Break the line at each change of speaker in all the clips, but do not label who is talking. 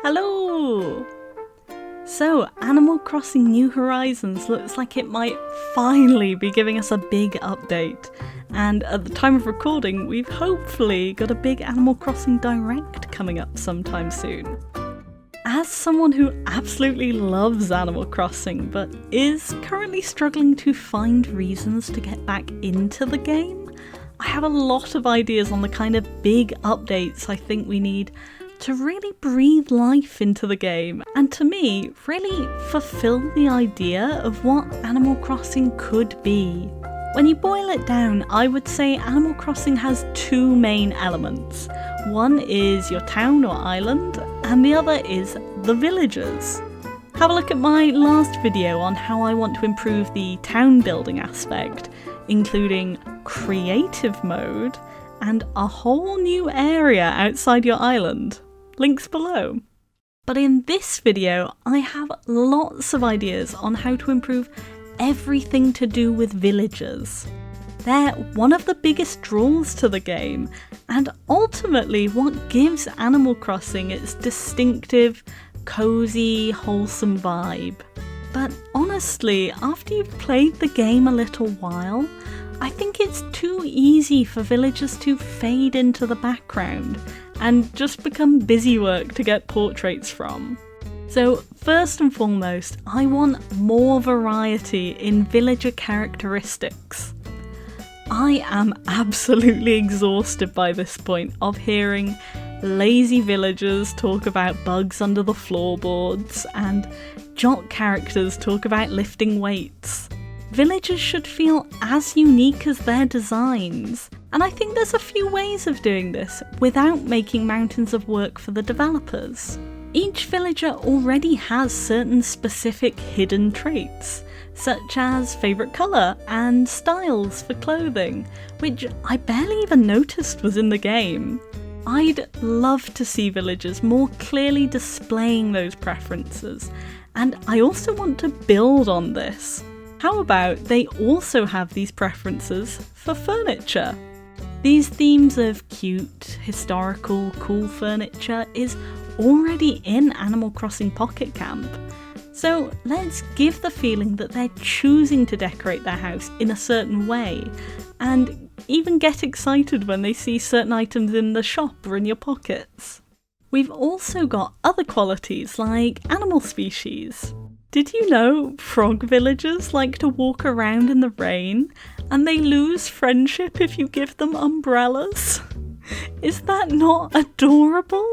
Hello! So, Animal Crossing New Horizons looks like it might finally be giving us a big update. And at the time of recording, we've hopefully got a big Animal Crossing Direct coming up sometime soon. As someone who absolutely loves Animal Crossing, but is currently struggling to find reasons to get back into the game, I have a lot of ideas on the kind of big updates I think we need to really breathe life into the game, and to me, really fulfill the idea of what Animal Crossing could be. When you boil it down, I would say Animal Crossing has two main elements. One is your town or island, and the other is the villagers. Have a look at my last video on how I want to improve the town building aspect, including creative mode and a whole new area outside your island. Links below. But in this video, I have lots of ideas on how to improve everything to do with villagers. They're one of the biggest draws to the game, and ultimately what gives Animal Crossing its distinctive, cozy, wholesome vibe. But honestly, after you've played the game a little while, I think it's too easy for villagers to fade into the background and just become busy work to get portraits from. So first and foremost, I want more variety in villager characteristics. I am absolutely exhausted by this point of hearing lazy villagers talk about bugs under the floorboards and jock characters talk about lifting weights. Villagers should feel as unique as their designs, and I think there's a few ways of doing this without making mountains of work for the developers. Each villager already has certain specific hidden traits, such as favourite colour and styles for clothing, which I barely even noticed was in the game. I'd love to see villagers more clearly displaying those preferences, and I also want to build on this. How about they also have these preferences for furniture? These themes of cute, historical, cool furniture is already in Animal Crossing Pocket Camp. So let's give the feeling that they're choosing to decorate their house in a certain way, and even get excited when they see certain items in the shop or in your pockets. We've also got other qualities like animal species. Did you know frog villagers like to walk around in the rain and they lose friendship if you give them umbrellas? Is that not adorable?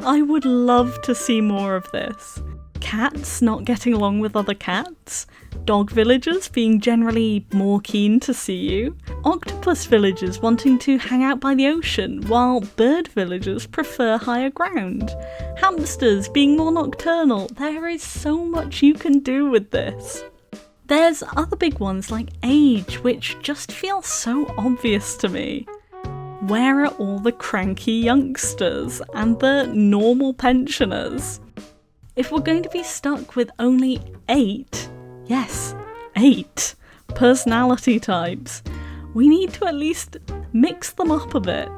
I would love to see more of this. Cats not getting along with other cats, dog villagers being generally more keen to see you, octopus villagers wanting to hang out by the ocean while bird villagers prefer higher ground, hamsters being more nocturnal. There is so much you can do with this. There's other big ones like age, which just feel so obvious to me. Where are all the cranky youngsters and the normal pensioners? If we're going to be stuck with only 8 personality types, we need to at least mix them up a bit.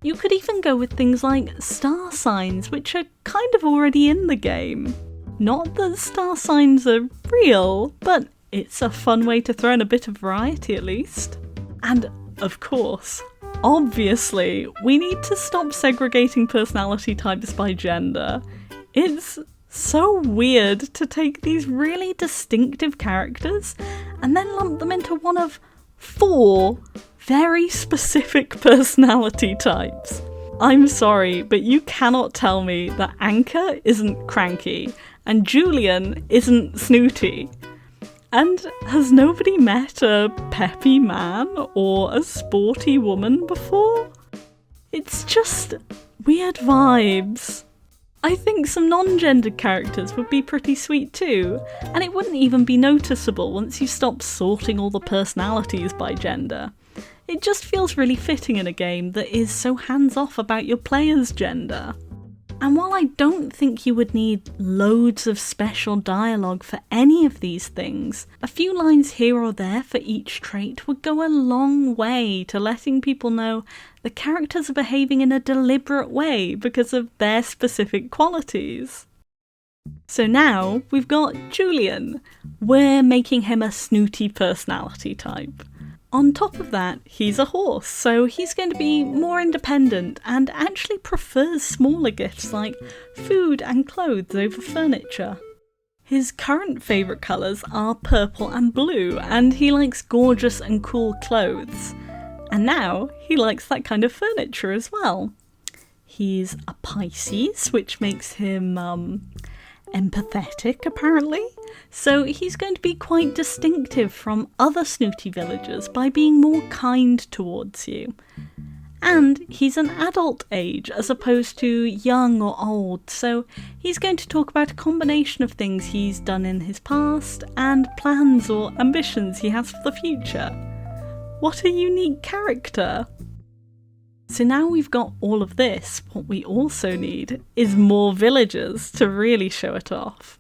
You could even go with things like star signs, which are kind of already in the game. Not that star signs are real, but it's a fun way to throw in a bit of variety at least. And of course, obviously, we need to stop segregating personality types by gender. It's so weird to take these really distinctive characters and then lump them into one of 4 very specific personality types. I'm sorry, but you cannot tell me that Anka isn't cranky and Julian isn't snooty. And has nobody met a peppy man or a sporty woman before? It's just weird vibes. I think some non-gendered characters would be pretty sweet too, and it wouldn't even be noticeable once you stop sorting all the personalities by gender. It just feels really fitting in a game that is so hands-off about your player's gender. And while I don't think you would need loads of special dialogue for any of these things, a few lines here or there for each trait would go a long way to letting people know the characters are behaving in a deliberate way because of their specific qualities. So now we've got Julian. We're making him a snooty personality type. On top of that, he's a horse, so he's going to be more independent and actually prefers smaller gifts like food and clothes over furniture. His current favourite colours are purple and blue, and he likes gorgeous and cool clothes. And now he likes that kind of furniture as well. He's a Pisces, which makes him empathetic, apparently. So he's going to be quite distinctive from other snooty villagers by being more kind towards you. And he's an adult age as opposed to young or old, so he's going to talk about a combination of things he's done in his past and plans or ambitions he has for the future. What a unique character! So now we've got all of this, what we also need is more villagers to really show it off.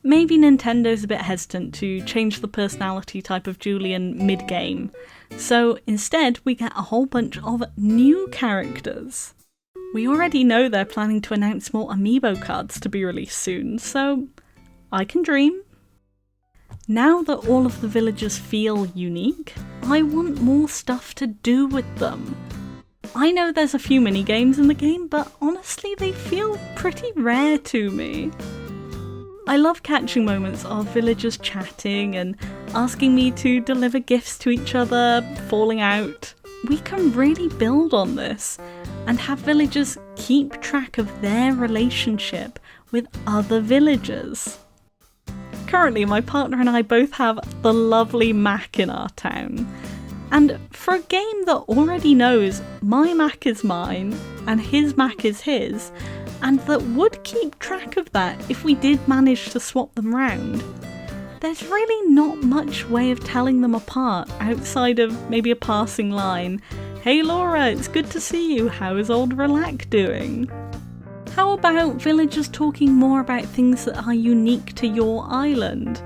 Maybe Nintendo's a bit hesitant to change the personality type of Julian mid-game, so instead we get a whole bunch of new characters. We already know they're planning to announce more amiibo cards to be released soon, so I can dream. Now that all of the villagers feel unique, I want more stuff to do with them. I know there's a few mini-games in the game, but honestly they feel pretty rare to me. I love catching moments of villagers chatting and asking me to deliver gifts to each other, falling out. We can really build on this and have villagers keep track of their relationship with other villagers. Currently, my partner and I both have the lovely Mac in our town. And for a game that already knows my Mac is mine and his Mac is his, and that would keep track of that if we did manage to swap them round, there's really not much way of telling them apart outside of maybe a passing line, "Hey Laura, it's good to see you, how is old Relac doing?" How about villagers talking more about things that are unique to your island?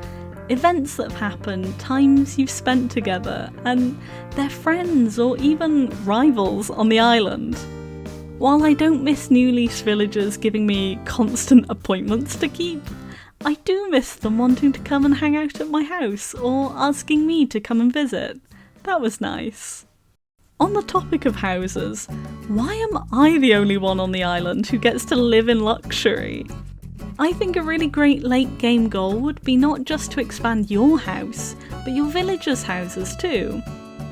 Events that have happened, times you've spent together, and their friends or even rivals on the island. While I don't miss New Leaf villagers giving me constant appointments to keep, I do miss them wanting to come and hang out at my house or asking me to come and visit. That was nice. On the topic of houses, why am I the only one on the island who gets to live in luxury? I think a really great late game goal would be not just to expand your house, but your villagers' houses too.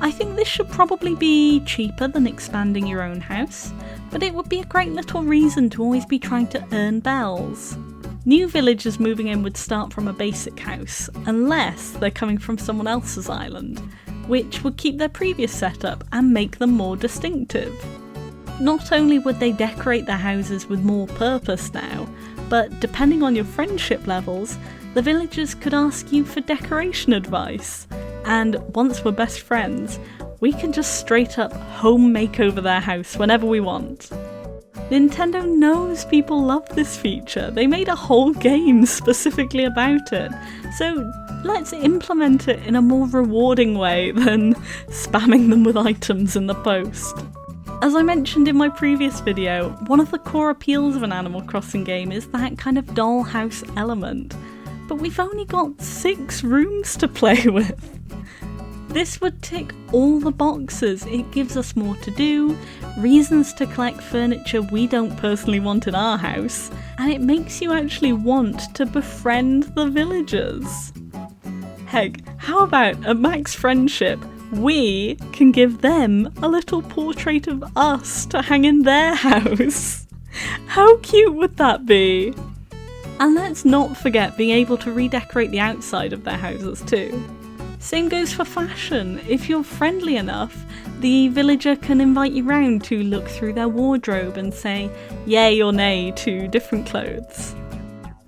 I think this should probably be cheaper than expanding your own house, but it would be a great little reason to always be trying to earn bells. New villagers moving in would start from a basic house, unless they're coming from someone else's island, which would keep their previous setup and make them more distinctive. Not only would they decorate their houses with more purpose now, but depending on your friendship levels, the villagers could ask you for decoration advice. And once we're best friends, we can just straight up home makeover their house whenever we want. Nintendo knows people love this feature. They made a whole game specifically about it. So let's implement it in a more rewarding way than spamming them with items in the post. As I mentioned in my previous video, one of the core appeals of an Animal Crossing game is that kind of dollhouse element, but we've only got 6 rooms to play with. This would tick all the boxes. It gives us more to do, reasons to collect furniture we don't personally want in our house, and it makes you actually want to befriend the villagers. Heck, how about at Max Friendship, we can give them a little portrait of us to hang in their house. How cute would that be? And let's not forget being able to redecorate the outside of their houses too. Same goes for fashion. If you're friendly enough, the villager can invite you round to look through their wardrobe and say yay or nay to different clothes.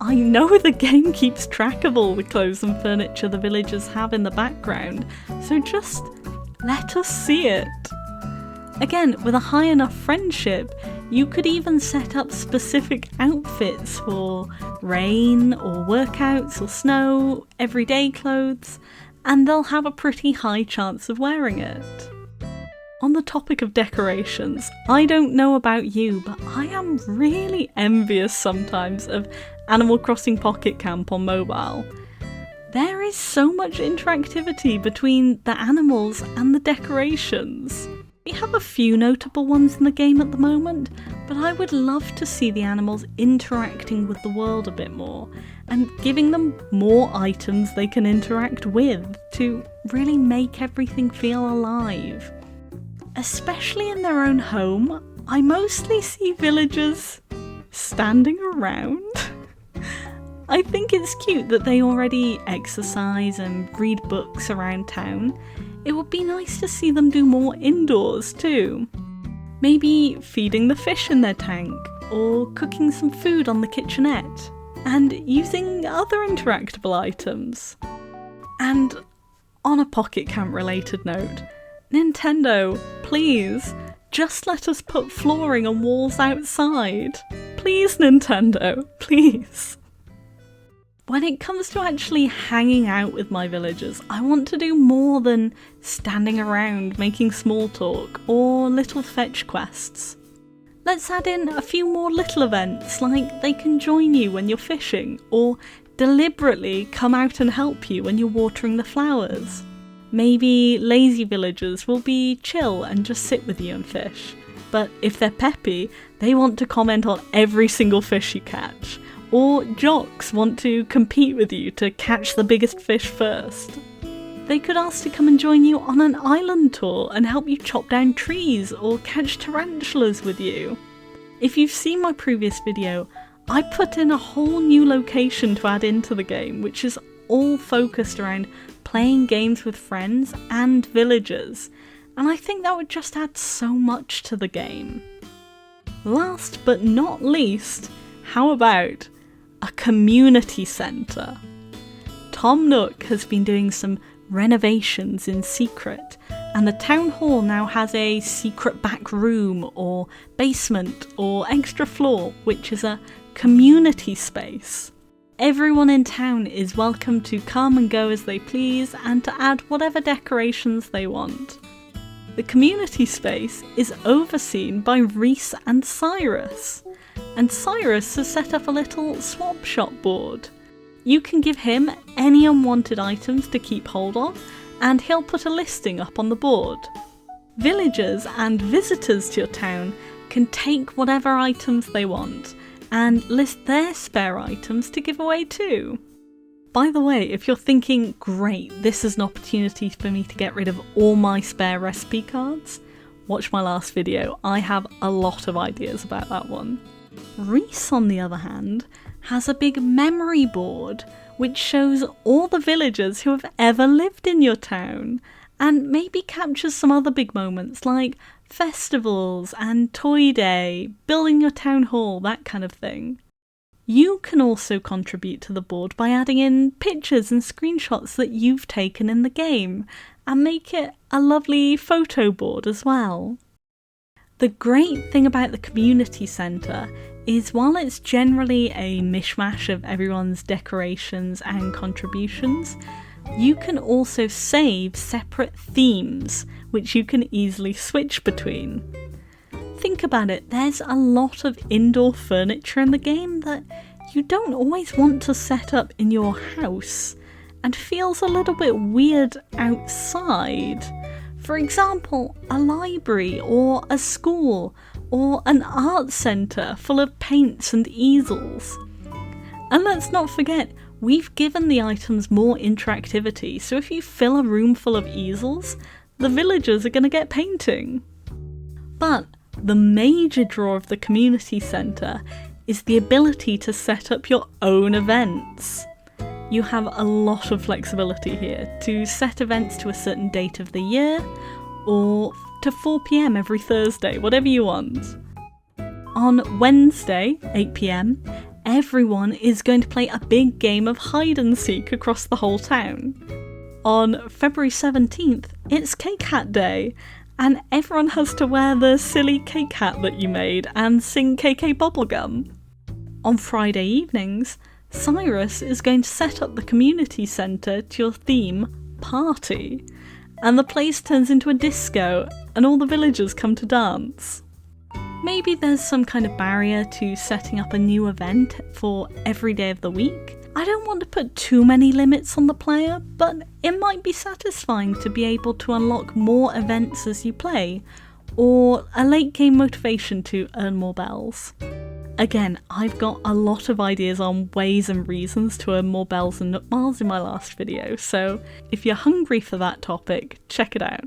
I know the game keeps track of all the clothes and furniture the villagers have in the background, so just let us see it. Again, with a high enough friendship, You could even set up specific outfits for rain or workouts or snow, everyday clothes, and they'll have a pretty high chance of wearing it. On the topic of decorations, I don't know about you, but I am really envious sometimes of Animal Crossing Pocket Camp on mobile. There is so much interactivity between the animals and the decorations. We have a few notable ones in the game at the moment, but I would love to see the animals interacting with the world a bit more and giving them more items they can interact with to really make everything feel alive. Especially in their own home, I mostly see villagers standing around. I think it's cute that they already exercise and read books around town. It would be nice to see them do more indoors too. Maybe feeding the fish in their tank, or cooking some food on the kitchenette, and using other interactable items. And on a Pocket Camp related note, Nintendo, please, just let us put flooring on walls outside. Please, Nintendo, please. When it comes to actually hanging out with my villagers, I want to do more than standing around making small talk or little fetch quests. Let's add in a few more little events, like they can join you when you're fishing, or deliberately come out and help you when you're watering the flowers. Maybe lazy villagers will be chill and just sit with you and fish, but if they're peppy, they want to comment on every single fish you catch, or jocks want to compete with you to catch the biggest fish first. They could ask to come and join you on an island tour and help you chop down trees or catch tarantulas with you. If you've seen my previous video, I put in a whole new location to add into the game, which is all focused around playing games with friends and villagers, and I think that would just add so much to the game. Last but not least, how about a community centre? Tom Nook has been doing some renovations in secret, and the town hall now has a secret back room or basement or extra floor, which is a community space. Everyone in town is welcome to come and go as they please and to add whatever decorations they want. The community space is overseen by Reese and Cyrus has set up a little swap shop board. You can give him any unwanted items to keep hold of, and he'll put a listing up on the board. Villagers and visitors to your town can take whatever items they want, and list their spare items to give away too. By the way, if you're thinking, great, this is an opportunity for me to get rid of all my spare recipe cards, watch my last video, I have a lot of ideas about that one. Reese, on the other hand, has a big memory board which shows all the villagers who have ever lived in your town, and maybe captures some other big moments like festivals and Toy Day, building your town hall, that kind of thing. You can also contribute to the board by adding in pictures and screenshots that you've taken in the game, and make it a lovely photo board as well. The great thing about the community centre is while it's generally a mishmash of everyone's decorations and contributions, you can also save separate themes, which you can easily switch between. Think about it, there's a lot of indoor furniture in the game that you don't always want to set up in your house, and feels a little bit weird outside. For example, a library or a school or an art centre full of paints and easels. And let's not forget, we've given the items more interactivity, so if you fill a room full of easels, the villagers are going to get painting. But the major draw of the community centre is the ability to set up your own events. You have a lot of flexibility here to set events to a certain date of the year, or to 4 PM every Thursday, whatever you want. On Wednesday, 8 PM, everyone is going to play a big game of hide and seek across the whole town. On February 17th, it's Cake Hat Day, and everyone has to wear the silly cake hat that you made and sing KK Bubblegum. On Friday evenings, Cyrus is going to set up the community centre to your theme, Party, and the place turns into a disco and all the villagers come to dance. Maybe there's some kind of barrier to setting up a new event for every day of the week. I don't want to put too many limits on the player, but it might be satisfying to be able to unlock more events as you play, or a late game motivation to earn more bells. Again, I've got a lot of ideas on ways and reasons to earn more bells and nook miles in my last video, so if you're hungry for that topic, check it out.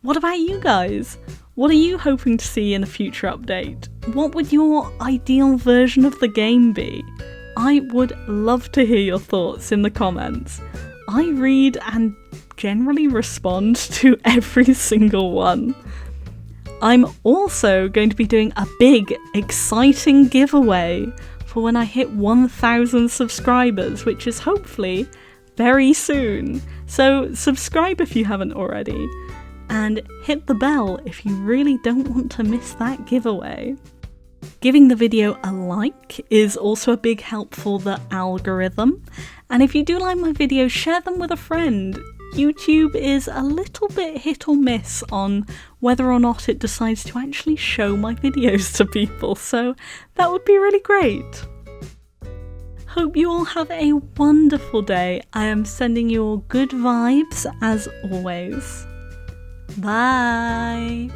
What about you guys? What are you hoping to see in a future update? What would your ideal version of the game be? I would love to hear your thoughts in the comments. I read and generally respond to every single one. I'm also going to be doing a big, exciting giveaway for when I hit 1,000 subscribers, which is hopefully very soon. So subscribe if you haven't already, and hit the bell if you really don't want to miss that giveaway. Giving the video a like is also a big help for the algorithm, and if you do like my videos, share them with a friend. YouTube is a little bit hit or miss on whether or not it decides to actually show my videos to people, so that would be really great. Hope you all have a wonderful day. I am sending you all good vibes as always. Bye!